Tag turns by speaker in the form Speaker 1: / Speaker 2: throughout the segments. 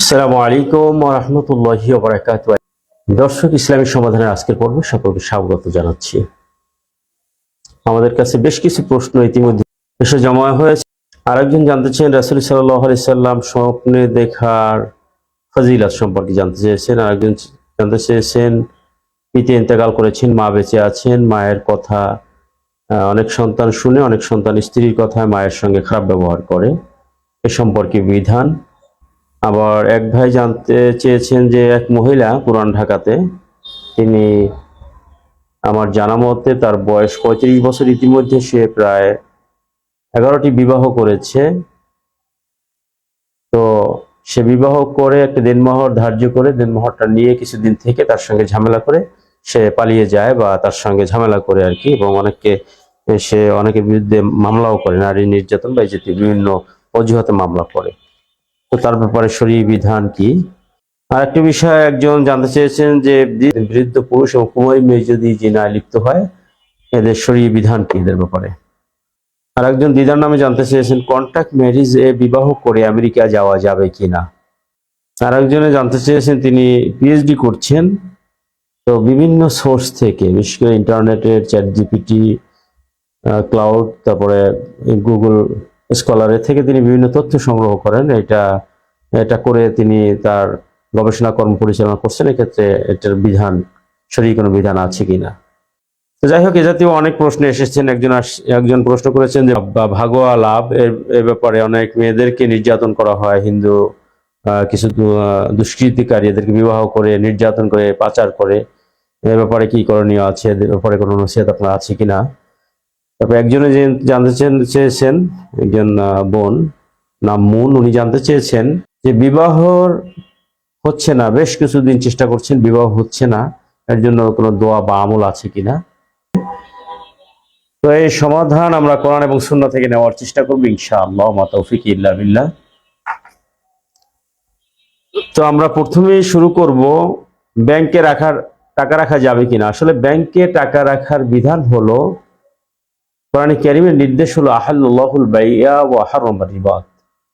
Speaker 1: আসসালামু আলাইকুম ওয়া রাহমাতুল্লাহি ওয়া বারাকাতুহু। দর্শক, ইসলামী সমাধানের আজকের পর্বে সকলকে স্বাগত জানাচ্ছি। আমাদের কাছে বেশ কিছু প্রশ্ন ইতিমধ্যে এসে জমা হয়েছে। আরেকজন জানতে চেয়েছেন রাসূল সাল্লাল্লাহু আলাইহি সাল্লাম স্বপ্নে দেখার ফজিলত সম্পর্কে জানতে চেয়েছেন। আরেকজন জানতে চেয়েছেন পিতা ইন্তেকাল করেছেন, মা বেঁচে আছেন, মায়ের কথা অনেক সন্তান শুনে অনেক সন্তান স্ত্রীর কথায় মায়ের সঙ্গে খারাপ ব্যবহার করে, এ সম্পর্কে বিধান। আবার এক ভাই জানতে চেয়েছেন যে এক মহিলা পুরান ঢাকাতে, তিনি আমার জানা মতে তার বয়স ৩৫ বছর, ইতিমধ্যে সে প্রায় 11টি বিবাহ করেছে। তো সে বিবাহ করে একটা দেনমোহর ধার্য করে দেনমোহরটা নিয়ে কিছুদিন থেকে তার সঙ্গে ঝামেলা করে সে পালিয়ে যায়, বা তার সঙ্গে ঝামেলা করে আর কি, এবং অনেকের বিরুদ্ধে মামলাও করে, নারী নির্যাতন বা জাতীয় বিভিন্ন অজুহাতে মামলা করে। তো তার ব্যাপারে শরীয়ী বিধান কি? আর একটা বিষয় একজন জানতে চেয়েছেন যে বৃদ্ধ পুরুষ এবং কুমারী মেয়ে যদি জিনায় লিপ্ত হয়, এদের শরীয়ী বিধান কি এদের ব্যাপারে। আর একজন দিদার নামে জানতে চেয়েছেন কন্ট্রাক্ট ম্যারেজ এ বিবাহ করে আমেরিকা যাওয়া যাবে কিনা। আর একজনে জানতে চেয়েছেন তিনি পিএইচডি করছেন, তো বিভিন্ন সোর্স থেকে, বিশেষ করে ইন্টারনেটের চ্যাট জিপিটি, ক্লাউড, তারপরে গুগল স্কলারের থেকে তিনি বিভিন্ন তথ্য সংগ্রহ করেন। এটা করে তিনি তার গবেষণা কর্ম পরিচালনা করছেন। এক্ষেত্রে এটার বিধান, শরীয়ী কোনো বিধান আছে কিনা। তো যাই হোক, এ জাতীয় অনেক প্রশ্ন এসেছেন। একজন প্রশ্ন করেছেন যে ভাগোয়া লাভ এর ব্যাপারে অনেক মেয়েদেরকে নির্যাতন করা হয়, হিন্দু কিছু দুষ্কৃতিকারী এদেরকে বিবাহ করে নির্যাতন করে পাচার করে, এর ব্যাপারে কি করণীয় আছে, এদের ব্যাপারে কোনো নসিহত আপনার আছে কিনা। তারপর একজনে জানতে চেয়েছেন, একজন বোন নাম মুন, উনি জানতে চেয়েছেন যে বিবাহ হচ্ছে না, বেশ কিছুদিন চেষ্টা করছেন, বিবাহ হচ্ছে না, এর জন্য কোনো দোয়া বা আমল আছে কিনা। তো এই সমাধান আমরা কোরআন এবং সুন্নাহ থেকে নেওয়ার চেষ্টা করবো ইনশাআল্লাহ, মা তৌফিক ইল্লা বিল্লাহ। তো আমরা প্রথমেই শুরু করব ব্যাংকে টাকা রাখা যাবে কিনা। আসলে ব্যাংকে টাকা রাখার বিধান হলো, কোরআন কারীমের নির্দেশ হলো আহাল্লাহুল বাইয়া ওয়া হারামা রিবা,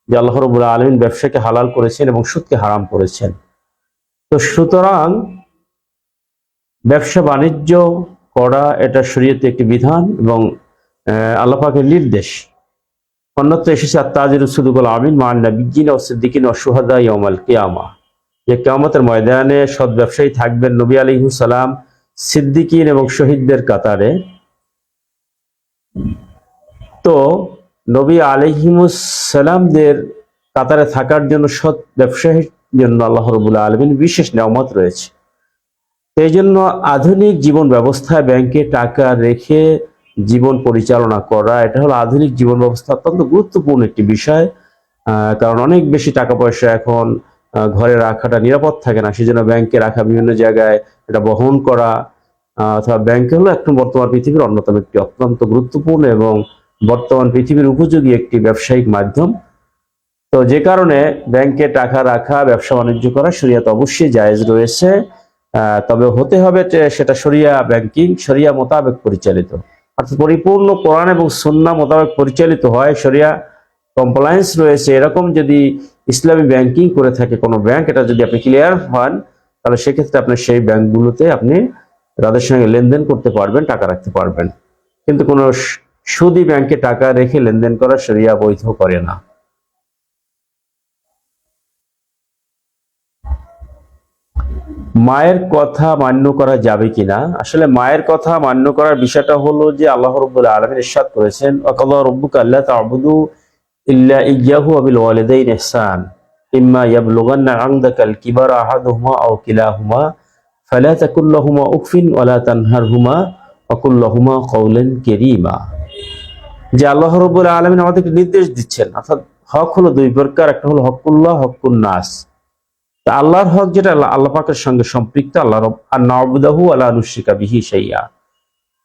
Speaker 1: যে আল্লাহ রাব্বুল আলামিন ব্যবসাকে হালাল করেছেন এবং সুদকে হারাম করেছেন। তো সুতরাং ব্যবসা বাণিজ্য করা এটা শরীয়তে একটি বিধান এবং আল্লাহ পাকের নির্দেশ। অন্যত্র এসেছে আত-তাজিরু সুদুকুল আমিন মা'আন নাবিয়্যিনা ওয়াস সিদ্দিকিনা ওয়াশ শুহাদা ইয়াউমাল কিয়ামা, যে কিয়ামতের ময়দানে সৎ ব্যবসায়ী থাকবেন নবী আলাইহিস সালাম, সিদ্দিকিন এবং শহীদদের কাতারে। তো নবী আলাইহিস সালামদের কাতারে থাকার জন্য সৎ ব্যবসায়ীর জন্য আল্লাহ রাব্বুল আলামিন বিশেষ নিয়ামত রয়েছে। এই জন্য আধুনিক জীবন ব্যবস্থায় ব্যাংকে টাকা রেখে জীবন পরিচালনা করা, এটা হলো আধুনিক জীবন ব্যবস্থা অত্যন্ত গুরুত্বপূর্ণ একটি বিষয়। কারণ অনেক বেশি টাকা পয়সা এখন ঘরে রাখাটা নিরাপদ থাকে না, সেজন্য ব্যাংকে রাখা, বিভিন্ন জায়গায় এটা বহন করা, অথবা ব্যাংক হলো এখন বর্তমান পৃথিবীর অন্যতম একটি অত্যন্ত গুরুত্বপূর্ণ এবং বর্তমান পৃথিবীর উপযোগী একটি ব্যবসায়িক মাধ্যম। তো যে কারণে ব্যাংকে টাকা রাখা, ব্যবসা বাণিজ্য করা শরীয়তে অবশ্যই জায়েজ রয়েছে। তবে হতে হবে সেটা শরিয়া ব্যাংকিং, শরিয়া মোতাবেক পরিচালিত, অর্থাৎ পরিপূর্ণ কোরআন এবং সুন্নাহ মোতাবেক পরিচালিত হয়, শরিয়া কমপ্লায়েন্স রয়েছে, এরকম যদি ইসলামী ব্যাংকিং করে থাকে কোনো ব্যাংক, এটা যদি আপনি ক্লিয়ার হন, তাহলে সেক্ষেত্রে আপনি সেই ব্যাংকগুলোতে আপনি তাদের সঙ্গে লেনদেন করতে পারবেন, টাকা রাখতে পারবেন। কিন্তু কোনো সুদী ব্যাংকে টাকা রেখে লেনদেন করা শরিয়া বৈধ করে না। মায়ের কথা মান্য করা যাবে কিনা। আসলে মায়ের কথা মান্য করার বিষয়টা হলো যে আল্লাহ রাব্বুল আলামিন ইরশাদ করেছেন, ওয়াকাযা রাব্বুকা আল্লা তা'বুদু ইল্লা ইয়্যাহু ওয়া বিল ওয়ালিদাইনি ইহসান ইম্মা ইয়াবলুগান্না 'ইনদাকাল কিবারা আহাদুহুমা আও কিলাহুমা ফালা তাকুল লাহুমা উফিন ওয়া লা তানহারহুমা ওয়া কুল লাহুমা কাওলান কারীমা। যে আল্লাহ রাব্বুল আলামিন আমাদেরকে নির্দেশ দিচ্ছেন, অর্থাৎ হক হলো দুই প্রকার, একটা হলো হকুল্লাহ, হকুন নাস। আল্লাহর হক যেটা আল্লাহ পাকের সঙ্গে সম্পৃক্ত, আল্লাহ না'বুদাহু ওয়া লা নুশরিকা বিহি শাইআ,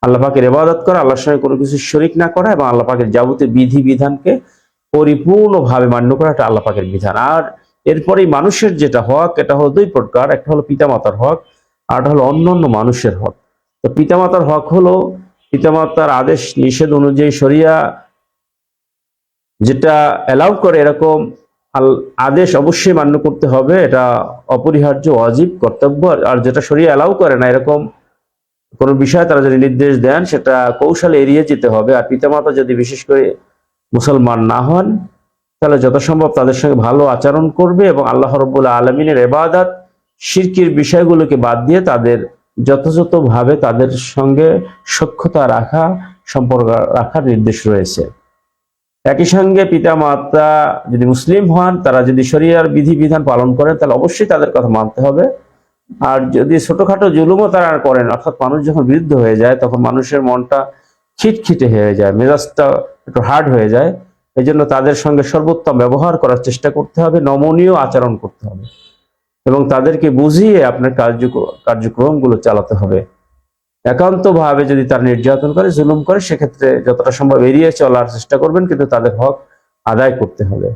Speaker 1: আল্লাহ পাকের ইবাদত করা, আল্লাহর সঙ্গে কোনো কিছু শরীক না করা, এবং আল্লাহ পাকের যাবতীয় বিধি বিধানকে পরিপূর্ণভাবে মান্য করা, এটা আল্লাহ পাকের বিধান। আর এরপরেই মানুষের যেটা হক, এটা হলো দুই প্রকার, একটা হলো পিতামাতার হক, আর একটা হলো অন্যান্য মানুষের হক। তো পিতামাতার হক হলো পিতামাতার আদেশ নিষেধ অনুযায়ী শরিয়া যেটা অ্যালাউ করে এরকম আদেশ অবশ্যই মান্য করতে হবে, এটা অপরিহার্য ওয়াজিব কর্তব্য। আর যেটা শরীয়ত অ্যালাউ করে না এরকম কোনো বিষয় তারা যদি নির্দেশ দেন সেটা কৌশলে এড়িয়ে যেতে হবে। আর পিতামাতা যদি বিশেষ করে মুসলমান না হন তাহলে যথাসম্ভব তাদের সঙ্গে ভালো আচরণ করবে এবং আল্লাহ রাব্বুল আলামিনের ইবাদত শিরকির বিষয়গুলোকে বাদ দিয়ে তাদের যথাযথভাবে তাদের সঙ্গে সখ্যতা রাখা, সম্পর্ক রাখার নির্দেশ রয়েছে। একই সঙ্গে পিতা মাতা যদি মুসলিম হন, তারা যদি শরিয়ার বিধিবিধান পালন করেন তাহলে অবশ্যই তাদের কথা মানতে হবে। আর যদি ছোটখাটো জুলুমও তারা করেন, অর্থাৎ মানুষ যখন বিরুদ্ধ হয়ে যায় তখন মানুষের মনটা খিটখিটে হয়ে যায়, মেজাজটা একটু হার্ড হয়ে যায়। এই জন্য তাদের সঙ্গে সর্বোত্তম ব্যবহার করার চেষ্টা করতে হবে, নমনীয় আচরণ করতে হবে এবং তাদেরকে বুঝিয়ে আপনার কার্যক্রমগুলো চালাতে হবে। একান্তভাবে যদি তার নির্যাতন করে, জুলুম করে, সেক্ষেত্রে যতটা সম্ভব এড়িয়ে চলার চেষ্টা করবেন, কিন্তু তাদের হক আদায় করতে হবে।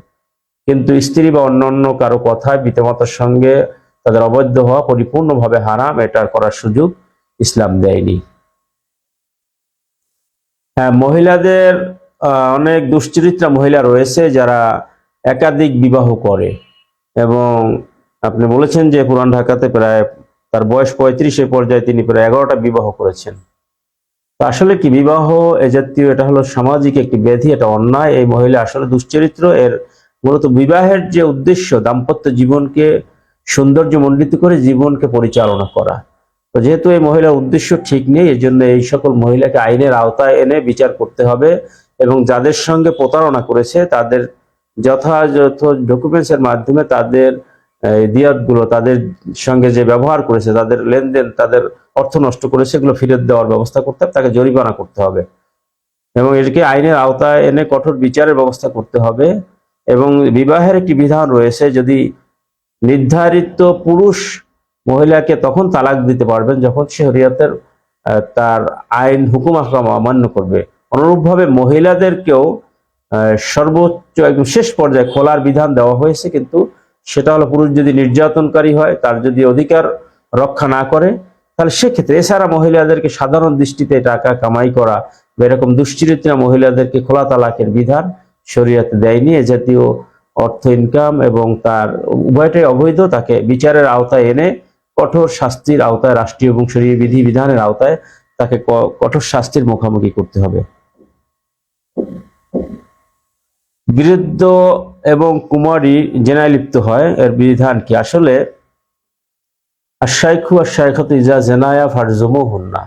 Speaker 1: কিন্তু স্ত্রী বা অন্যান্য কারো কথায় পিতামাতার সঙ্গে তাদের অবৈধ হওয়া পরিপূর্ণভাবে হারাম, এটা করার সুযোগ ইসলাম দেয়নি। হ্যাঁ, মহিলাদের অনেক দুশ্চরিত্রা মহিলা রয়েছে যারা একাধিক বিবাহ করে এবং আপনি বলেছেন যে পুরান ঢাকাতে প্রায় তার বয়স 35 পর্যায়ে তিনি প্রায় 11টা বিবাহ করেছেন। তো আসলে কি বিবাহ এ জাতীয়, এটা হলো সামাজিক একটি ব্যাধি, এটা অন্যায়। এই মহিলা আসলে দুশ্চরিত্র। এর মূলত বিবাহের যে উদ্দেশ্য দাম্পত্য জীবনকে সৌন্দর্যমণ্ডিত করে জীবনকে পরিচালনা করা। তো যেহেতু এই মহিলার উদ্দেশ্য ঠিক নেই, এই জন্য এই সকল মহিলাকে আইনের আওতায় এনে বিচার করতে হবে এবং যাদের সঙ্গে প্রতারণা করেছে তাদের যথাযথ ডকুমেন্টসের মাধ্যমে তাদের দিয়াতগুলো, তাদের সঙ্গে যে ব্যবহার করেছে, তাদের লেনদেন, তাদের অর্থ নষ্ট করেছে, এগুলো ফেরত দেওয়ার ব্যবস্থা করতে হবে, তাকে জরিমানা করতে হবে এবং এটাকে আইনের আওতায় এনে কঠোর বিচারের ব্যবস্থা করতে হবে। এবং বিবাহের একটি বিধান রয়েছে, যদি নির্ধারিত পুরুষ মহিলাকে তখন তালাক দিতে পারবেন যখন সে শরীয়তের তার আইন হুকুম আহকাম অমান্য করবে। অনুরূপভাবে মহিলাদেরকেও সর্বোচ্চ একদম শেষ পর্যায়ে খোলার বিধান দেওয়া হয়েছে, কিন্তু সেটা হলো পুরুষ যদি নির্যাতনকারী হয়, তার যদি অধিকার রক্ষা না করে, তাহলে সেক্ষেত্রে এছাড়া মহিলাদেরকে সাধারণ দৃষ্টিতে টাকা কামাই করা বা এরকম দুশ্চরিত্রা মহিলাদেরকে খোলা তালাকের বিধান শরীয়তে দেয়নি। এ জাতীয় অর্থ ইনকাম এবং তার উভয়টাই অবৈধ, তাকে বিচারের আওতায় এনে কঠোর শাস্তির আওতায়, রাষ্ট্রীয় এবং শরীয় বিধি বিধানের আওতায় তাকে কঠোর শাস্তির মুখোমুখি করতে হবে। বৃদ্ধ এবং কুমারী জেনায় লিপ্ত হয়, এর বিধান কি? আসলে আশাইখু আশাইখাতু ইজা জেনায়া ফারজুমুহুন্না,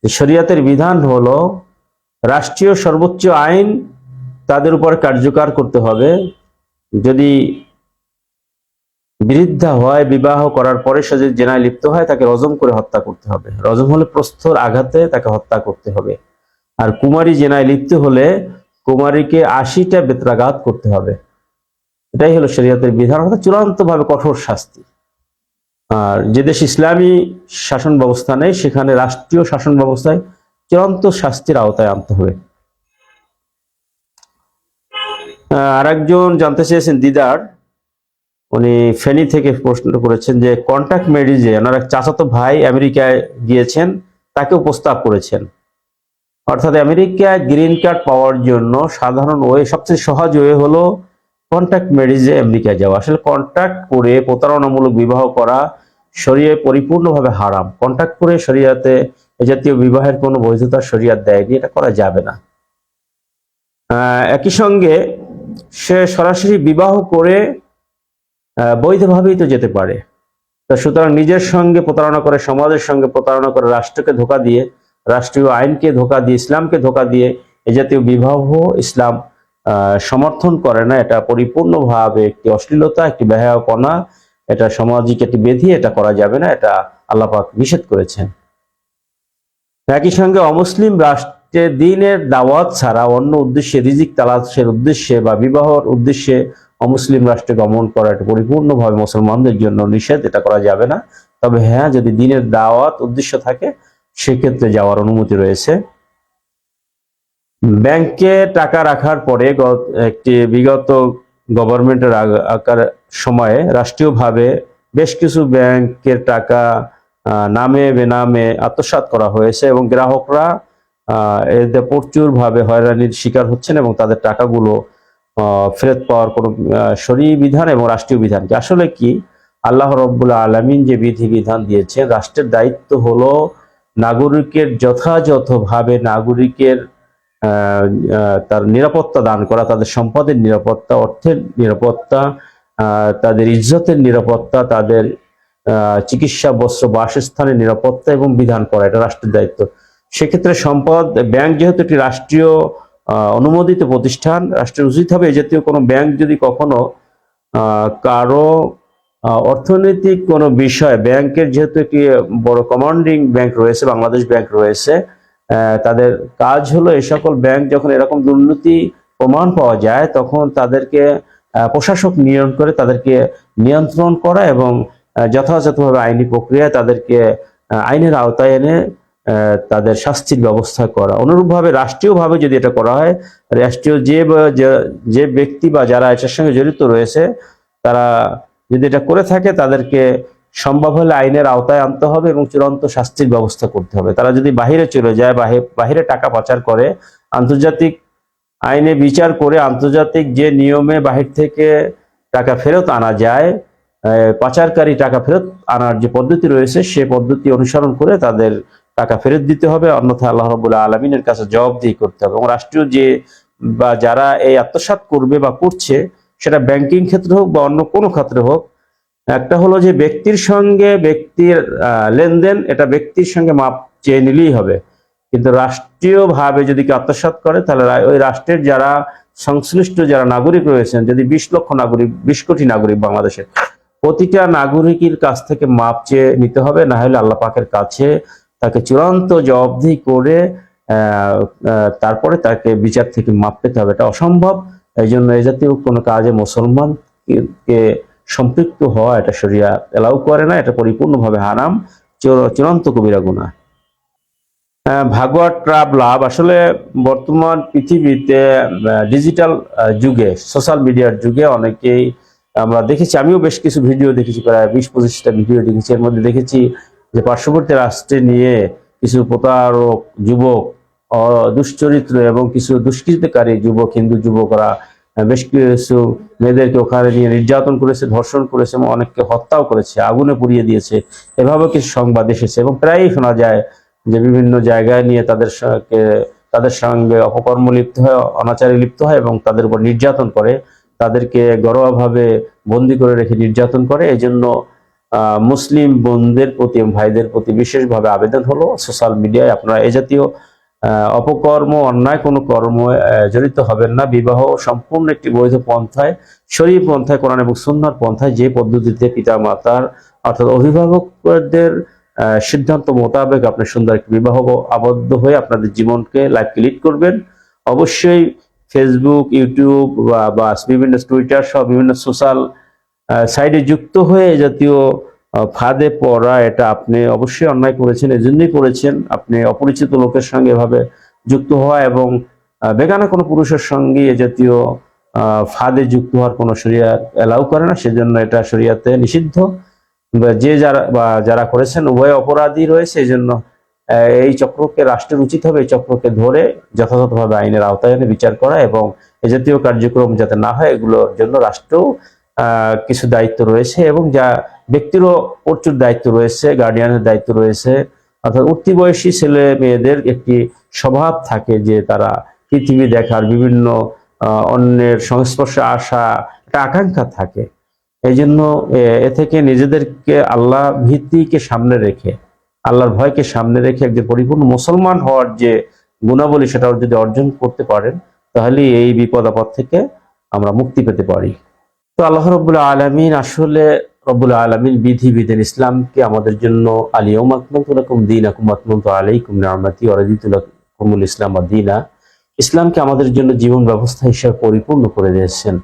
Speaker 1: শরীয়তের বিধান হলো রাষ্ট্রীয় সর্বোচ্চ আইন তাদের উপর কার্যকর করতে হবে। যদি বৃদ্ধা হয়, বিবাহ করার পরে সে যদি জেনায় লিপ্ত হয়, তাকে রজম করে হত্যা করতে হবে। রজম হলে প্রস্তর আঘাতে তাকে হত্যা করতে হবে। আর কুমারী জেনায় লিপ্ত হলে কুমারীকে 80টা বেত্রাঘাত করতে হবে। এটাই হলো শরীয়তের বিধান, অর্থাৎ চূড়ান্তভাবে কঠোর শাস্তি। আর যে দেশ ইসলামী শাসন ব্যবস্থা নেই, সেখানে রাষ্ট্রীয় শাসন ব্যবস্থায় চূড়ান্ত শাস্তির আওতায় আনতে হবে। আরেকজন জানতে চেয়েছেন দিদার, উনি ফেনী থেকে প্রশ্ন করেছেন যে কন্ট্যাক্ট ম্যারেজে ওনার এক চাচাতো ভাই আমেরিকায় গিয়েছেন, তাকেও প্রস্তাব করেছেন। অর্থাৎ আমেরিকায় গ্রিন কার্ড পাওয়ার জন্য সাধারণ ওয়ে, সবচেয়ে সহজ ওয়ে হলো কন্ট্যাক্ট ম্যারেজে আমেরিকায় যাওয়া। আসলে কন্ট্যাক্ট করে প্রতারণামূলক বিবাহ করা শরীয়তে পরিপূর্ণভাবে হারাম। কন্ট্যাক্ট করে শরীয়তে এ জাতীয় বিবাহের কোনো বৈধতা শরীয়ত দেয়নি, এটা করা যাবে না। একই সঙ্গে সে সরাসরি বিবাহ করে বৈধভাবেই তো যেতে পারে। তো সুতরাং নিজের সঙ্গে প্রতারণা করে, সমাজের সঙ্গে প্রতারণা করে, রাষ্ট্রকে ধোকা দিয়ে, রাষ্ট্রীয় আইনকে ধোকা দিয়ে, ইসলামকে ধোকা দিয়ে এ জাতীয় বিবাহ ইসলাম সমর্থন করে না। এটা পরিপূর্ণভাবে একটি অশ্লীলতা, একটি বেহায়াপনা, এটা সামাজিক একটি ব্যাধি, এটা করা যাবে না, এটা আল্লাহ পাক নিষেধ করেছেন। একই সঙ্গে অমুসলিম রাষ্ট্রে দ্বীনের দাওয়াত ছাড়া অন্য উদ্দেশ্যে, রিজিক তালাশের উদ্দেশ্যে বা বিবাহর উদ্দেশ্যে অমুসলিম রাষ্ট্রে গমন করা এটা পরিপূর্ণভাবে মুসলমানদের জন্য নিষেধ, এটা করা যাবে না। তবে হ্যাঁ, যদি দ্বীনের দাওয়াত উদ্দেশ্য থাকে সেক্ষেত্রে যাওয়ার অনুমতি রয়েছে। ব্যাংকে টাকা রাখার পরে একটি বিগত গভর্নমেন্টের আকার সময়ে রাষ্ট্রীয়ভাবে বেশ কিছু ব্যাংকের টাকা নামে বেনামে আত্মসাৎ করা হয়েছে এবং গ্রাহকরা এতে প্রচুরভাবে হয়রানির শিকার হচ্ছেন এবং তাদের টাকাগুলো ফেরত পাওয়ার কোনো শরীয়ী বিধান এবং রাষ্ট্রীয় বিধান কি আসলে কি আল্লাহ রাব্বুল আলামিন যে বিধিবিধান দিয়েছেন, রাষ্ট্রের দায়িত্ব হলো নাগরিকের যথাযথভাবে নাগরিকের তার নিরাপত্তা দান করা, তাদের সম্পদের নিরাপত্তা, অর্থের নিরাপত্তা, তাদের ইজ্জতের নিরাপত্তা, তাদের চিকিৎসা, বস্ত্র, বাসস্থানের নিরাপত্তা এবং বিধান করা, এটা রাষ্ট্রের দায়িত্ব। সেক্ষেত্রে সম্পদ ব্যাংক যেহেতু একটি রাষ্ট্রীয় অনুমোদিত প্রতিষ্ঠান, রাষ্ট্রের উচিত হবে এই জাতীয় কোনো ব্যাংক যদি কখনো কারো অর্থনৈতিক কোনো বিষয়, ব্যাংকের যেহেতু একটি বড় কমান্ডিং ব্যাংক রয়েছে, বাংলাদেশ ব্যাংক রয়েছে, তাদের কাজ হলো এই সকল ব্যাংক যখন এরকম দুর্নীতি প্রমাণ পাওয়া যায় তখন তাদেরকে প্রশাসক নিয়ন্ত্রণ করে তাদেরকে নিয়ন্ত্রণ করা এবং যথাযথভাবে আইনি প্রক্রিয়ায় তাদেরকে আইনের আওতায় এনে তাদের শাস্তির ব্যবস্থা করা। অনুরূপভাবে রাষ্ট্রীয়ভাবে যদি এটা করা হয়, রাষ্ট্রীয় যে ব্যক্তি বা যারা এটার সঙ্গে জড়িত রয়েছে তারা যদি এটা করে থাকে তাদেরকে সম্ভব হলে আইনের আওতায় আনতে হবে এবং চূড়ান্ত শাস্তির ব্যবস্থা করতে হবে। তারা যদি বাহিরে চলে যায়, বাহিরে টাকা পাচার করে, আন্তর্জাতিক আইনে বিচার করে আন্তর্জাতিক যে নিয়মে বাহির থেকে টাকা ফেরত আনা যায়, পাচারকারী টাকা ফেরত আনার যে পদ্ধতি রয়েছে সে পদ্ধতি অনুসরণ করে তাদের টাকা ফেরত দিতে হবে, অন্যথায় আল্লাহ রাব্বুল আলামিনের কাছে জবাবদিহি করতে হবে। এবং রাষ্ট্রীয় যে বা যারা এই আত্মসাৎ করবে বা করছে, সেটা ব্যাংকিং ক্ষেত্রে হোক বা অন্য কোনো ক্ষেত্রে হোক, একটা হলো যে ব্যক্তির সঙ্গে ব্যক্তির লেনদেন, এটা ব্যক্তির সঙ্গে মাপ চেয়ে নিলেই হবে। কিন্তু রাষ্ট্রীয়ভাবে যদি কেউ আত্মসাৎ করে তাহলে ওই রাষ্ট্রের যারা সংশ্লিষ্ট যারা নাগরিক রয়েছেন, যদি 20 লক্ষ নাগরিক, 20 কোটি নাগরিক বাংলাদেশের, প্রতিটা নাগরিকের কাছ থেকে মাপ চেয়ে নিতে হবে, না হলে আল্লাহ পাকের কাছে তাকে চূড়ান্ত জবাবদিহি করে তারপরে তাকে বিচার থেকে মাপ পেতে হবে। এটা অসম্ভব। এই জন্য এই জাতীয় কোনো কাজে মুসলমানকে সম্পৃক্ত হওয়া এটা শরিয়া এলাও করে না, এটা পরিপূর্ণভাবে হারাম, চূড়ান্ত কবিরা গুনাহ। ভাগোয়া ট্রাপ লাভ, আসলে বর্তমান পৃথিবীতে ডিজিটাল যুগে, সোশ্যাল মিডিয়ার যুগে অনেকেই আমরা দেখেছি, আমিও বেশ কিছু ভিডিও দেখেছি, প্রায় 20-25টা ভিডিও দেখেছি। এর মধ্যে দেখেছি যে পার্শ্ববর্তী রাষ্ট্রে নিয়ে কিছু প্রতারক যুবক, দুশ্চরিত্র এবং কিছু দুষ্কৃতকারী যুবক, হিন্দু যুবকরা বেশ কিছু মেয়েদেরকে ওখানে নিয়ে নির্যাতন করেছে, ধর্ষণ করেছে এবং অনেককে হত্যাও করেছে, আগুনে পুড়িয়ে দিয়েছে, এভাবে কিছু সংবাদ এসেছে। এবং প্রায়ই শোনা যায় যে বিভিন্ন জায়গায় নিয়ে তাদের সঙ্গে অপকর্ম লিপ্ত হয়, অনাচারে লিপ্ত হয় এবং তাদের উপর নির্যাতন করে, তাদেরকে ঘরোয়াভাবে বন্দি করে রেখে নির্যাতন করে। এই জন্য মুসলিম বোনদের প্রতি এবং ভাইদের প্রতি বিশেষভাবে আবেদন হলো, সোশ্যাল মিডিয়ায় আপনারা এ জাতীয় অপকর্ম, অন্যায় কোনো কর্ম জড়িত হবেন না। বিবাহ সম্পূর্ণ একটি বৈধ পন্থায়, শরীয়ত পন্থায়, কোরআন এবং সুন্নাহর পন্থায়, যে পদ্ধতিতে পিতা মাতার অর্থাৎ অভিভাবকদের সিদ্ধান্ত মোতাবেক আপনি সুন্দর একটি বিবাহ আবদ্ধ হয়ে আপনাদের জীবনকে লাইফকে লিড করবেন। অবশ্যই ফেসবুক, ইউটিউব বা বিভিন্ন টুইটার সহ বিভিন্ন সোশ্যাল সাইডে যুক্ত হয়ে এই জাতীয় ফাঁদে পড়া, এটা আপনি অবশ্যই অন্যায় করেছেন, এজন্যই করেছেন। আপনি অপরিচিত লোকের সঙ্গে এভাবে যুক্ত হওয়া এবং বেগানা কোনো পুরুষের সঙ্গে এ জাতীয় ফাঁদে যুক্ত হওয়ার কোনো শরিয়া এলাও করে না, সেজন্য এটা শরিয়াতে নিষিদ্ধ। যারা করেছেন উভয় অপরাধী রয়েছে। এই জন্য এই চক্রকে রাষ্ট্রের উচিত হবে এই চক্রকে ধরে যথাযথভাবে আইনের আওতায় এনে বিচার করা এবং এ জাতীয় কার্যক্রম যাতে না হয় এগুলোর জন্য রাষ্ট্র কিছু দায়িত্ব রয়েছে এবং যা ব্যক্তিরও প্রচুর দায়িত্ব রয়েছে, গার্ডিয়ানের দায়িত্ব রয়েছে। অর্থাৎ উঠতি বয়সী ছেলে মেয়েদের একটি স্বভাব থাকে যে তারা পৃথিবী দেখার, বিভিন্ন অন্যের সংস্পর্শে আসা একটা আকাঙ্ক্ষা থাকে। এই জন্য এ থেকে নিজেদেরকে আল্লাহ ভীতিকে সামনে রেখে, আল্লাহর ভয়কে সামনে রেখে একজন পরিপূর্ণ মুসলমান হওয়ার যে গুণাবলী সেটাও যদি অর্জন করতে পারেন তাহলে এই বিপদ আপদ থেকে আমরা মুক্তি পেতে পারি। তো আল্লাহ রাব্বুল আলামিন, আসলে রব্বুল আলামিন বিধি বিধান ইসলামকে আমাদের জন্য আল-ইয়াউমা আকমালতু লাকুম দীনাকুম ওয়া আতমামতু আলাইকুম নি'মাতি ওয়া রাদিতু লাকুমুল ইসলামা দীনা, ইসলামকে আমাদের জন্য জীবন ব্যবস্থা হিসেবে পরিপূর্ণ করে দিয়েছেন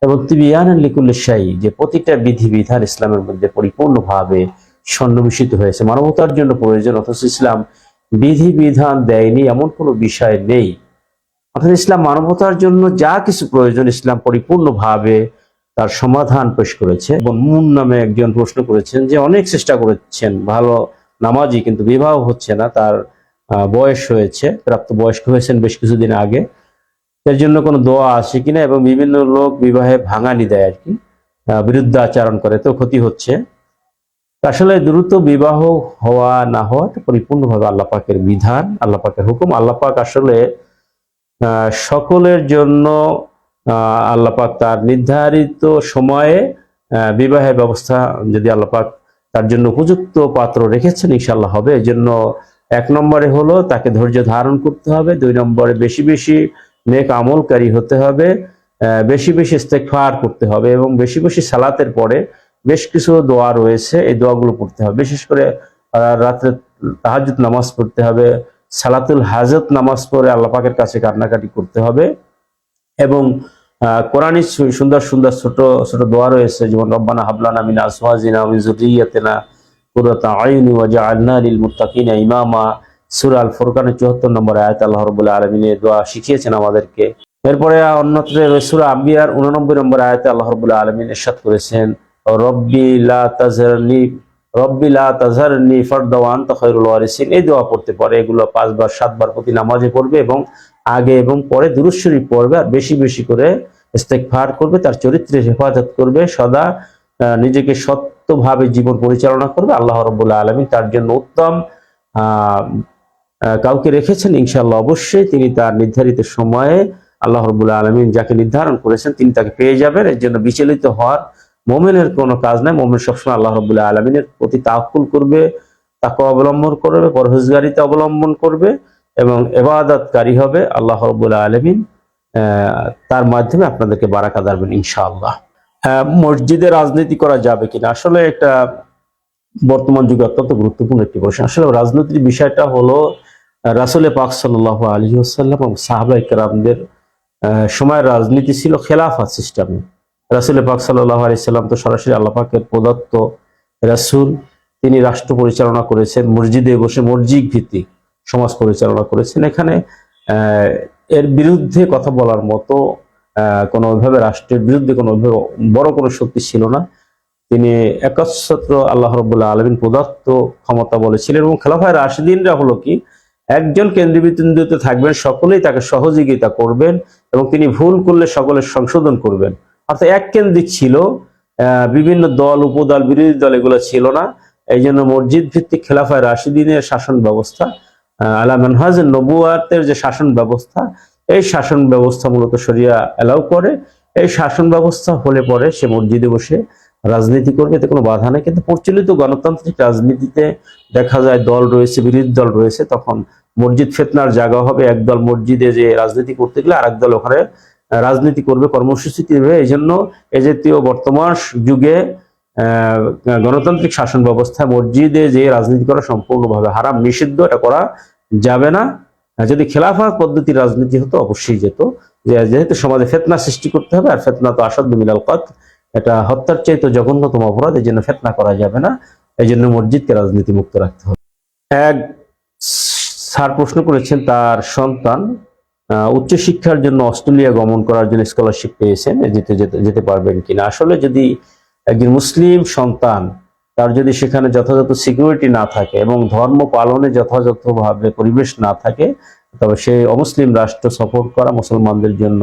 Speaker 1: এবং তিবিয়ানান লিকুল্লি শাই, যে প্রতিটা বিধি বিধান ইসলামের মধ্যে পরিপূর্ণভাবে সন্নিবেশিত হয়েছে, মানবতার জন্য প্রয়োজন। অথচ ইসলাম বিধি বিধান দেয়নি এমন কোনো বিষয় নেই। অর্থাৎ ইসলাম মানবতার জন্য যা কিছু প্রয়োজন ইসলাম পরিপূর্ণভাবে তার সমাধান পেশ করেছে। এবং মুন নামে একজন প্রশ্ন করেছেন যে অনেক চেষ্টা করেছেন, ভালো নামাজি, কিন্তু বিবাহ হচ্ছে না, তার বয়স হয়েছে, প্রাপ্ত বয়স্ক হয়েছেন বেশ কিছুদিন আগে। এর জন্য কোনো দোয়া আছে কিনা, এবং বিভিন্ন লোক বিবাহে ভাঙানি দেয় আর কি, বিরুদ্ধ আচরণ করে, তো ক্ষতি হচ্ছে। আসলে দ্রুত বিবাহ হওয়া না হওয়া পরিপূর্ণভাবে আল্লাহ পাকের বিধান, আল্লাহ পাকের হুকুম। আল্লাহ পাক আসলে সকলের জন্য আল্লাহ পাক তার নির্ধারিত সময়ে বিবাহের ব্যবস্থা, যদি আল্লাহ পাক তার জন্য উপযুক্ত পাত্র রেখেছেন, ইনশাআল্লাহ হবে। এই জন্য 1 নম্বরে হলো তাকে ধৈর্য ধারণ করতে হবে, 2 নম্বরে বেশি বেশি নেক আমলকারী হতে হবে, বেশি বেশি ইস্তেগফার করতে হবে, এবং বেশি বেশি সালাতের পরে বেশ কিছু দোয়া রয়েছে, এই দোয়াগুলো পড়তে হবে। বিশেষ করে রাত্রে তাহাজ্জুদ নামাজ পড়তে হবে, সালাতুল হাজত নামাজ পড়ে আল্লাহ পাকের কাছে কান্নাকাটি করতে হবে, এবং কোরআনী সুন্দর সুন্দর ছোট ছোট দোয়া রয়েছে, যেমন রব্বানা হাবলানা মিন আজওয়াজিনা ওয়া মিন যুররিয়্যাতিনা কুররাতা আইউনি ওয়াজআলনা লিল মুত্তাকিনা ইমামা। সূরা আল ফুরকানের 74 নম্বর আয়াত আল্লাহ রাব্বুল আলামিন এই দোয়া শিখিয়েছেন আমাদেরকে। এরপরে অন্যত্র সূরা আম্বিয়ার 89 নম্বর আয়াতে আল্লাহ রাব্বুল আলামিন ইরশাদ করেছেন, রব্বি লা তাযহারনি ফারদা ওয়া আনতা খায়রুল ওয়ারিসিন। এই দোয়া পড়তে পারে, এগুলো 5 বার 7 বার প্রতি নামাজে পড়বে, এবং আগে এবং পরে দুরূদ শরীফ পড়বে, আর বেশি বেশি করে ইস্তেগফার করবে, তার চরিত্রের হেফাজত করবে, সদা নিজেকে সত্যভাবে জীবন পরিচালনা করবে। আল্লাহ রাব্বুল আলামিন তার জন্য উত্তম কাউকে রেখেছেন, ইনশাআল্লাহ অবশ্যই তিনি তার নির্ধারিত সময়ে আল্লাহ রাব্বুল আলামিন যাকে নির্ধারণ করেছেন তিনি তাকে পেয়ে যাবেন। এর জন্য বিচলিত হওয়ার মুমিনের কোনো কাজ নাই। মুমিন সবসময় আল্লাহ রাব্বুল আলামিনের প্রতি তাওয়াক্কুল করবে, তাকওয়া অবলম্বন করবে, পরহেজগারিতা অবলম্বন করবে, এবং ইবাদতকারী হবে। আল্লাহ রাব্বুল আলামিন তার মাধ্যমে আপনাদেরকে বারাকা দিবেন ইনশাআল্লাহ। মসজিদে রাজনীতি করা যাবে কিনা, আসলে একটা বর্তমান যুগে অত্যন্ত গুরুত্বপূর্ণ একটি প্রশ্ন। আসলে রাজনীতির বিষয়টা হলো রাসূল পাক সাল্লাল্লাহু আলাইহি ওয়াসাল্লাম এবং সাহাবায়ে কেরামদের সময় রাজনীতি ছিল খেলাফত সিস্টেমে। রাসূল পাক সাল্লাল্লাহু আলাইহি সাল্লাম তো সরাসরি আল্লাহ পাকের প্রদত্ত রাসূল, তিনি রাষ্ট্র পরিচালনা করেছেন, মসজিদে বসে মসজিদ ভিত্তিক সমাজ পরিচালনা করেছেন। এখানে এর বিরুদ্ধে কথা বলার মতো কোনোভাবে রাষ্ট্রের বিরুদ্ধে কোনোভাবে বড় কোনো শক্তি ছিল না। তিনি একচ্ছত্র আল্লাহ রাব্বুল আলামিন প্রদত্ত ক্ষমতা বলেছিলেন, এবং খেলাফায়ে রাশিদিনরা হলো কি, একজন কেন্দ্রবিন্দুতে থাকবেন, সকলেই তাকে সহযোগিতা করবেন, এবং তিনি ভুল করলে সকলের সংশোধন করবেন। অর্থাৎ এক কেন্দ্রিক ছিল, বিভিন্ন দল উপদল বিরোধী দল এগুলো ছিল না। এই জন্য মসজিদ ভিত্তিক খেলাফায়ে রাশিদিনের শাসন ব্যবস্থা, আলা মানহাজুন নবুওয়াতের যে শাসন ব্যবস্থা, এই শাসন ব্যবস্থা মূলত শরিয়া এলাও করে। এই শাসন ব্যবস্থা হলে পরে সে মসজিদে বসে রাজনীতি করবে, এতে কোনো বাধা নেই। কিন্তু প্রচলিত গণতান্ত্রিক রাজনীতিতে দেখা যায় দল রয়েছে, বিরোধী দল রয়েছে, তখন মসজিদ ফিতনার জায়গা হবে। একদল মসজিদে যে রাজনীতি করতে গেলে আরেক দল ওখানে রাজনীতি করবে, কর্মসূচি দেবে। এই জন্য এই জাতীয় বর্তমান যুগে গণতান্ত্রিক শাসন ব্যবস্থা মসজিদে যে রাজনীতি করা সম্পূর্ণভাবে হারাম, নিষিদ্ধ, এটা করা যাবে না। যদি খেলাফত পদ্ধতির রাজনীতি হতো অবশ্যই যেত, যেহেতু সমাজে ফিতনা সৃষ্টি করতে হবে, আর ফিতনা তো আসাদ্দু মিনাল কতল, এটা হত্যার চাইতে জঘন্যতম অপরাধ। এই জন্য ফিতনা করা যাবে না, এই জন্য মসজিদকে রাজনীতি মুক্ত রাখতে হবে। এক স্যার প্রশ্ন করেছেন, তার সন্তান উচ্চশিক্ষার জন্য অস্ট্রেলিয়া গমন করার জন্য স্কলারশিপ পেয়েছেন, যেতে পারবেন কিনা। আসলে যদি একজন মুসলিম সন্তান, তার যদি সেখানে যথাযথ সিকিউরিটি না থাকে এবং ধর্ম পালনে যথাযথভাবে পরিবেশ না থাকে, তবে সেই অমুসলিম রাষ্ট্র সফর করা মুসলমানদের জন্য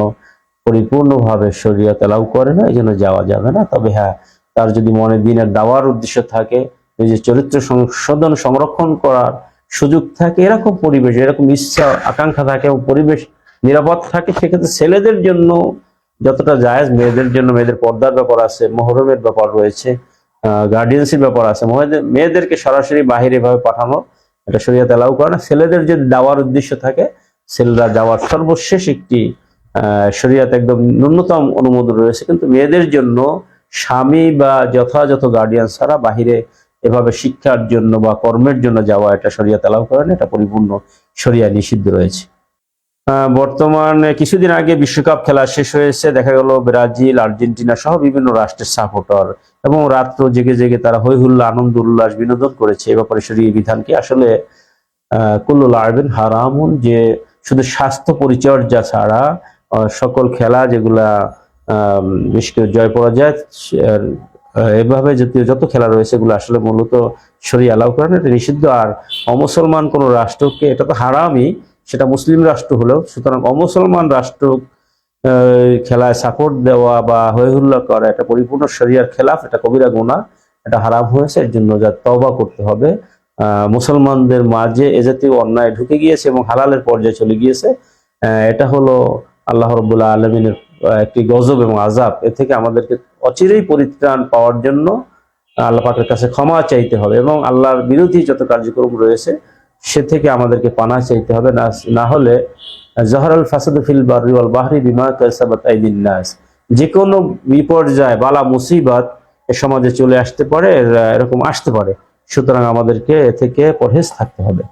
Speaker 1: পরিপূর্ণভাবে শরীয়ত এলাও করে না, এই জন্য যাওয়া যাবে না। তবে হ্যাঁ, তার যদি মনে দিনের দাওয়ার উদ্দেশ্য থাকে, নিজের চরিত্র সংশোধন সংরক্ষণ করার সুযোগ থাকে, এরকম পরিবেশ, এরকম ইচ্ছা আকাঙ্ক্ষা থাকে এবং পরিবেশ নিরাপদ থাকে, সেক্ষেত্রে ছেলেদের জন্য যতটা জায়েজ, মেয়েদের জন্য মেয়েদের পর্দার ব্যাপার আছে, মহরমের ব্যাপার রয়েছে, গার্ডিয়ানসির ব্যাপার আছে। মেয়েদেরকে সরাসরি বাহিরে ভাবে পাঠানো এটা শরীয়ত এলাও করে না। ছেলেদের যদি যাওয়ার উদ্দেশ্য থাকে, ছেলেরা যাওয়ার সর্বশেষ একটি শরীয়ত একদম ন্যূনতম অনুমোদন রয়েছে। কিন্তু মেয়েদের জন্য স্বামী বা যথাযথ গার্ডিয়ান ছাড়া বাহিরে এভাবে শিক্ষার জন্য বা কর্মের জন্য যাওয়া, এটা শরীয়ত এলাও করে না, এটা পরিপূর্ণ শরিয়া নিষিদ্ধ রয়েছে। বর্তমানে কিছুদিন আগে বিশ্বকাপ খেলা শেষ হয়েছে, দেখা গেল ব্রাজিল, আর্জেন্টিনা সহ বিভিন্ন রাষ্ট্রের সাপোর্টার, এবং রাত্র জেগে জেগে তারা হৈ হুল্লা, আনন্দ উল্লাস, বিনোদন করেছে। এ ব্যাপারে শরীয়ত বিধান কি? আসলে কুল্লু লাইবিন হারামুন, যে শুধু স্বাস্থ্য পরিচর্যা ছাড়া সকল খেলা যেগুলা বিশেষ করে জয় পরাজয় এভাবে জাতীয় যত খেলা রয়েছে, এগুলো আসলে মূলত শরিয়া এলাও করে না, এটা নিষিদ্ধ। আর অমুসলমান কোন রাষ্ট্রকে, এটা তো হারামই, সেটা মুসলিম রাষ্ট্র হলেও, সুতরাং অমুসলমান রাষ্ট্র খেলায় সাপোর্ট দেওয়া বা হই হুল্লা করা এটা পরিপূর্ণ শরিয়ার খেলাফ, এটা কবিরা গুনাহ, এটা হারাম হয়েছে। এর জন্য যা তওবা করতে হবে। মুসলমানদের মাঝে এ জাতীয় অন্যায় ঢুকে গিয়েছে এবং হালালের পর্যায়ে চলে গিয়েছে। এটা হলো আল্লাহ রাব্বুল আলামিনের একটি গজব এবং আযাব। এ থেকে আমাদেরকে অচিরেই পরিত্রাণ পাওয়ার জন্য আল্লাহ পাকের কাছে ক্ষমা চাইতে হবে এবং আল্লাহর বিরোধী যত কার্যক্রম রয়েছে সে থেকে আমাদেরকে পানাহ চাইতে হবে। না হলে জহরাল ফাসাদু ফিল বাররি ওয়াল বাহরি বিমা কাসাবাত আইদিন নাস, যে কোনো বিপর্যয় বালা মুসিবত এ সমাজে চলে আসতে পারে, এরকম আসতে পারে। সুতরাং আমাদেরকে এ থেকে পরহেজ থাকতে হবে।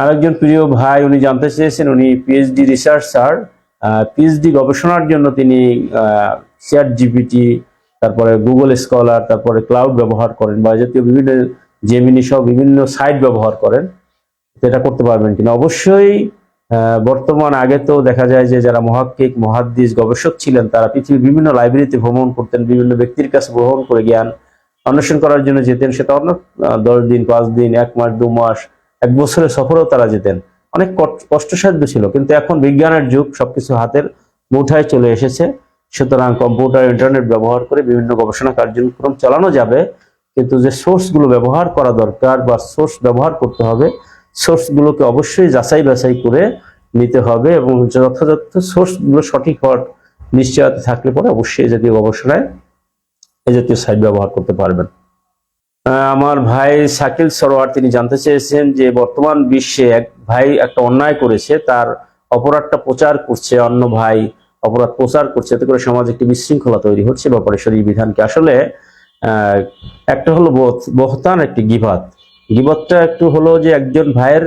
Speaker 1: আরেকজন প্রিয় ভাই উনি জানতে চেয়েছেন, উনি পিএইচডি রিসার্চার, পিএইচডি গবেষণার জন্য তিনি চ্যাট জিপিটি, তারপরে গুগল স্কলার, তারপরে ক্লাউড ব্যবহার করেন বা জাতীয় বিভিন্ন জেমিনি সহ বিভিন্ন সাইট ব্যবহার করেন। এটা করতে পারবেন কিনা? অবশ্যই। বর্তমান আগে তো দেখা যায় যে যারা মুহাক্কিক, মুহাদ্দিস, গবেষক ছিলেন তারা পৃথিবীর বিভিন্ন লাইব্রেরিতে ভ্রমণ করতেন, বিভিন্ন ব্যক্তির কাছে ভ্রমণ করে জ্ঞান অন্বেষণ করার জন্য যেতেন। সেটা অনেক 10 দিন, 5 দিন, 1 মাস, 2 মাস, 1 বছরের সফরেও তারা যেতেন। অনেক কষ্টসাধ্য ছিল, কিন্তু এখন বিজ্ঞানের যুগ, সবকিছু হাতের মুঠায় চলে এসেছে। সুতরাং কম্পিউটার, ইন্টারনেট ব্যবহার করে বিভিন্ন গবেষণা কার্যক্রম চালানো যাবে, কিন্তু যে সোর্সগুলো ব্যবহার করা দরকার বা সোর্স ব্যবহার করতে হবে, সোর্সগুলোকে অবশ্যই যাচাই বাছাই করে নিতে হবে এবং যথাযথ সোর্সগুলো সঠিক হওয়ার নিশ্চয়তা থাকলে পরে অবশ্যই এই জাতীয় গবেষণায় এই জাতীয় সাইট ব্যবহার করতে পারবেন। আমার ভাই শাকিল সরোয়ার তিনি জানতে চেয়েছেন যে বর্তমান বিশ্বে এক ভাই একটা অন্যায় করেছে, তার অপরাধটা প্রচার করছে, অন্য ভাই অপরাধ প্রচার করছে, এতে করে সমাজে একটি বিশৃঙ্খলা তৈরি হচ্ছে। ব্যাপারে শরীর বিধানকে আসলে একটা হলো বহতান, একটি গীবত। গীবতটা একটু হলো যে একজন ভাইয়ের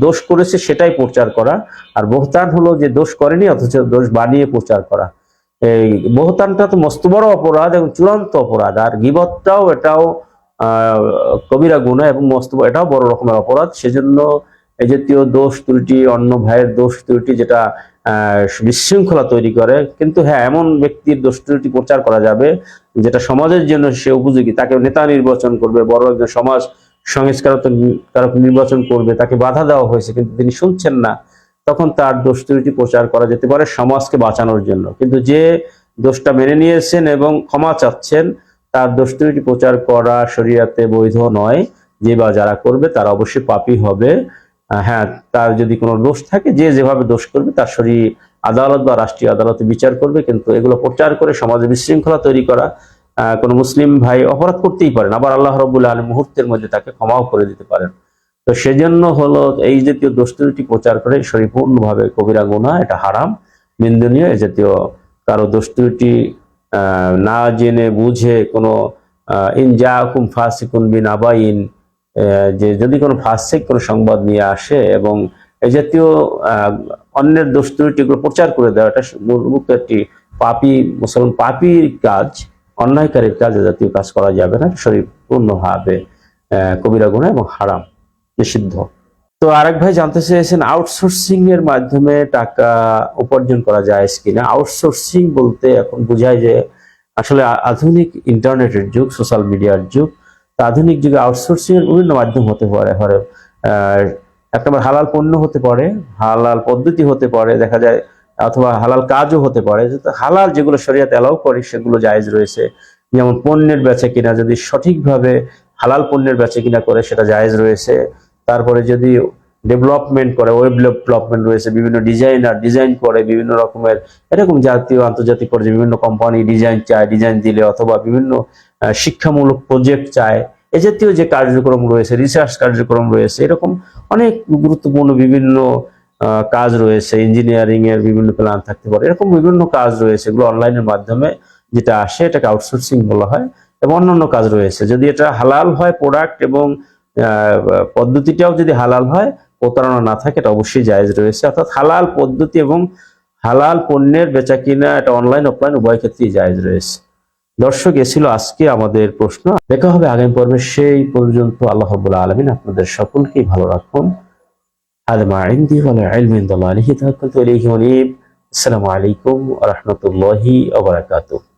Speaker 1: দোষ করেছে সেটাই প্রচার করা, আর বহতান হলো যে দোষ করেনি অথচ দোষ বানিয়ে প্রচার করা। এই বহতানটা তো মস্ত বড় অপরাধ এবং চূড়ান্ত অপরাধ, আর গীবতটাও এটাও কবিরা গুনাহ এবং মস্ত এটাও বড় রকমের অপরাধ। সেজন্য এই জাতীয় দোষ ত্রুটি, অন্য ভাইয়ের দোষ ত্রুটি যেটা বিশৃঙ্খলা তৈরি করে, কিন্তু হ্যাঁ এমন ব্যক্তির দোষ ত্রুটি প্রচার করা যাবে যেটা সমাজের জন্য সে উপযোগী, তাকে নেতা নির্বাচন করবে, বড় একজন সমাজ সংস্কারক নির্বাচন করবে, তাকে বাধা দেওয়া হয়েছে কিন্তু তিনি শুনছেন না, তখন তার দোষ ত্রুটি প্রচার করা যেতে পারে সমাজকে বাঁচানোর জন্য। কিন্তু যে দোষটা মেনে নিয়েছেন এবং ক্ষমা চাচ্ছেন, তার দোষ ত্রুটি প্রচার করা শরীয়তে বৈধ নয়। যে বা যারা করবে তারা অবশ্যই পাপী হবে। হ্যাঁ, তার যদি কোনো দোষ থাকে, যে যেভাবে দোষ করবে তার শরীর আদালত বা রাষ্ট্রীয় আদালতে বিচার করবে, কিন্তু এগুলো প্রচার করে সমাজে বিশৃঙ্খলা তৈরি করা কোনো মুসলিম ভাই অপরাধ করতেই পারেন, আবার আল্লাহ রাব্বুল আলামিন মুহূর্তের মধ্যে তাকে ক্ষমাও করে দিতে পারেন। তো সেজন্য হলো এই জাতীয় দোষ ত্রুটি প্রচার করে পরিপূর্ণভাবে কবিরা গুনাহ, এটা হারাম, নিন্দনীয়। এই জাতীয় কারো দোষ ত্রুটি না জেনে বুঝে কোনো ইন জাআকুম ফাসিকুন বিনাবাইন, যে যদি কোনো ফাসিক কোনো সংবাদ নিয়ে আসে এবং এই জাতীয় অন্যের দোষ ত্রুটিগুলো প্রচার করে দেওয়া, এটা মূলত একটি পাপী মুসলমান পাপীর কাজ, অন্যায়কারীর কাজ। এ জাতীয় কাজ করা যাবে না, পরিপূর্ণভাবে কবিরা গুনাহ এবং হারাম, নিষিদ্ধ। তো আরেক ভাই জানতে চেয়েছেন আউটসোর্সিং এর মাধ্যমে টাকা উপার্জন করা যায় কিনা। আউটসোর্সিং বলতে এখন বোঝায় যে আসলে আধুনিক ইন্টারনেটের যুগ, সোশ্যাল মিডিয়ার যুগ। আধুনিক যুগে আউটসোর্সিং এর বিভিন্ন মাধ্যম হতে পারে। একটা হালাল পণ্য হতে পারে, হালাল পদ্ধতি হতে পারে, দেখা যায়, অথবা হালাল কাজও হতে পারে। হালাল যেগুলো শরীয়ত অ্যালাউ করে সেগুলো জায়েজ রয়েছে, যেমন পণ্যের বেচা কিনা, যদি সঠিকভাবে হালাল পণ্যের বেচা কিনা করে সেটা জায়েজ রয়েছে। তারপরে যদি ডেভেলপমেন্ট করে, ওয়েব ডেভেলপমেন্ট রয়েছে, বিভিন্ন ডিজাইনার ডিজাইন করে বিভিন্ন রকমের, এরকম জাতীয় আন্তর্জাতিক পর্যায়ে বিভিন্ন কোম্পানি ডিজাইন চায়, ডিজাইন দিলে, অথবা বিভিন্ন শিক্ষামূলক প্রজেক্ট চায়, এ জাতীয় যে কার্যক্রম রয়েছে, রিসার্চ কার্যক্রম রয়েছে, এরকম অনেক গুরুত্বপূর্ণ বিভিন্ন কাজ রয়েছে। ইঞ্জিনিয়ারিং এর বিভিন্ন প্ল্যান থাকতে পারে, এরকম বিভিন্ন কাজ রয়েছে, এগুলো অনলাইনের মাধ্যমে যেটা আসে এটাকে আউটসোর্সিং বলা হয়। এবং অন্যান্য কাজ রয়েছে, যদি এটা হালাল হয় প্রোডাক্ট এবং পদ্ধতিটাও যদি হালাল হয়, প্রতারণা না থাকে, এটা অবশ্যই জায়েজ রয়েছে। অর্থাৎ হালাল পদ্ধতি এবং হালাল পণ্যের বেচা কিনা এটা অনলাইন অফলাইন উভয় ক্ষেত্রেই জায়েজ রয়েছে। দর্শক, এ ছিল আজকে আমাদের প্রশ্ন। দেখা হবে আগামী পর্বে, সেই পর্যন্ত আল্লাহ রাব্বুল আলামিন আপনাদের সকলকেই ভালো রাখুন। হাদা মা ইনদি ওয়া লা ইলমা ইনদাল্লাহি তাওয়াক্কালতু আলাইহি ওয়া আনিব। আসসালামু আলাইকুম ওয়া রাহমাতুল্লাহি ওয়া বারাকাতুহু।